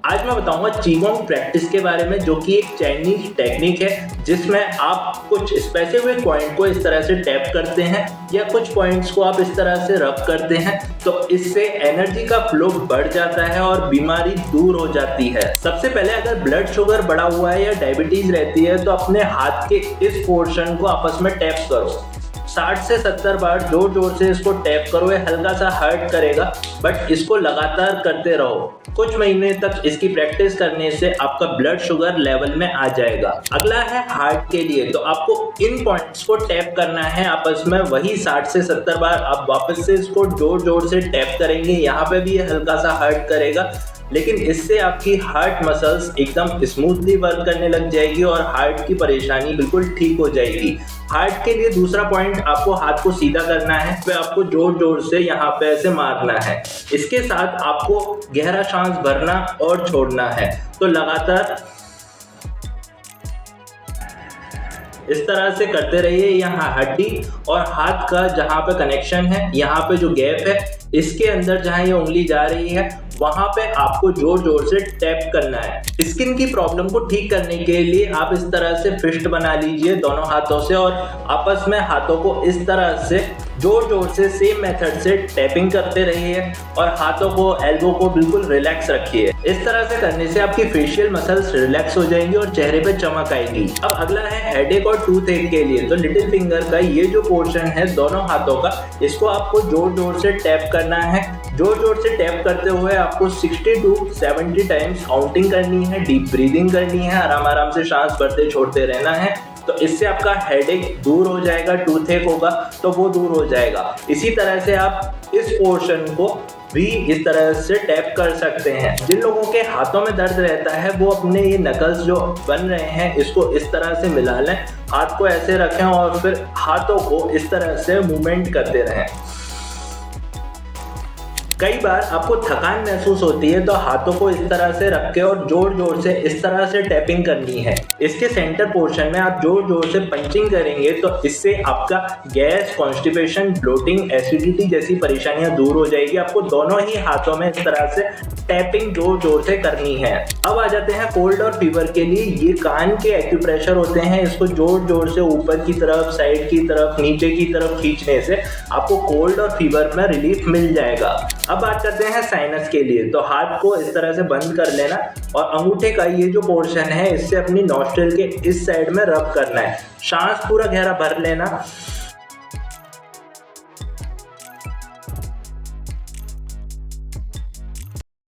आज मैं बताऊंगा चीगोंग प्रैक्टिस के बारे में, जो कि एक चाइनीज टेक्निक है जिसमें आप कुछ स्पेसिफिक पॉइंट को इस तरह से टैप करते हैं या कुछ पॉइंट्स को आप इस तरह से रब करते हैं, तो इससे एनर्जी का फ्लो बढ़ जाता है और बीमारी दूर हो जाती है। सबसे पहले अगर ब्लड शुगर बढ़ा हुआ है या डायबिटीज रहती है तो अपने हाथ के इस पोर्शन को आपस में टैप करो। 60 से 70 बार जोर जोर से इसको टैप करो। ये हल्का सा हर्ट करेगा, बट इसको लगातार करते रहो। कुछ महीने तक इसकी प्रैक्टिस करने से आपका ब्लड शुगर लेवल में आ जाएगा। अगला है हार्ट के लिए, तो आपको इन पॉइंट्स को टैप करना है आपस में। वही 60 से 70 बार आप वापस से इसको जोर जोर से टैप करेंगे। यहाँ पे भी ये हल्का सा हर्ट करेगा, लेकिन इससे आपकी हार्ट मसल्स एकदम स्मूथली वर्क करने लग जाएगी और हार्ट की परेशानी बिल्कुल ठीक हो जाएगी। हार्ट के लिए दूसरा पॉइंट, आपको हाथ को सीधा करना है, फिर आपको जोर जोर से यहाँ पे ऐसे मारना है। इसके साथ आपको गहरा सांस भरना और छोड़ना है। तो लगातार इस तरह से करते रहिए। यहाँ हड्डी और हाथ का जहाँ पे कनेक्शन है, यहाँ पे जो गैप है, इसके अंदर जहाँ ये उंगली जा रही है वहां पे आपको जोर जोर से टैप करना है। स्किन की प्रॉब्लम को ठीक करने के लिए आप इस तरह से फिस्ट बना लीजिए दोनों हाथों से और आपस में हाथों को इस तरह से जोर जोर से सेम मेथड से टैपिंग करते रहिए और हाथों को, एल्बो को बिल्कुल रिलैक्स रखिए। इस तरह से करने से आपकी फेशियल मसल्स रिलैक्स हो जाएंगी और चेहरे पे चमक आएगी। अब अगला है हेडेक और टूथ एक के लिए, तो लिटिल फिंगर का ये जो पोर्शन है दोनों हाथों का, इसको आपको जोर जोर से टैप करना है। जोर जोर से टैप करते हुए आपको 60 to 70 टाइम्स काउंटिंग करनी है, डीप ब्रीदिंग करनी है, आराम आराम से सांस भरते छोड़ते रहना है। तो इससे आपका हेडेक दूर हो जाएगा, टूथ एक होगा तो वो दूर हो जाएगा। इसी तरह से आप इस पोर्शन को भी इस तरह से टैप कर सकते हैं। जिन लोगों के हाथों में दर्द रहता है वो अपने ये नकल्स जो बन रहे हैं इसको इस तरह से मिला लें, हाथ को ऐसे रखें और फिर हाथों को इस तरह से मूवमेंट करते रहें। कई बार आपको थकान महसूस होती है तो हाथों को इस तरह से रख के और जोर जोर से इस तरह से टैपिंग करनी है। इसके सेंटर पोर्शन में आप जोर जोर से पंचिंग करेंगे तो इससे आपका गैस, कॉन्स्टिपेशन, ब्लोटिंग, एसिडिटी जैसी परेशानियां दूर हो जाएगी। आपको दोनों ही हाथों में इस तरह से टैपिंग जोर जोर से करनी है। अब आ जाते हैं कोल्ड और फीवर के लिए। ये कान के एक्यूप्रेशर होते हैं, इसको जोर जोर से ऊपर की तरफ, साइड की तरफ, नीचे की तरफ खींचने से आपको कोल्ड और फीवर में रिलीफ मिल जाएगा। अब बात करते हैं साइनस के लिए, तो हाथ को इस तरह से बंद कर लेना और अंगूठे का ये जो पोर्शन है इससे अपनी नॉस्ट्रिल के इस साइड में रब करना है। सांस पूरा गहरा भर लेना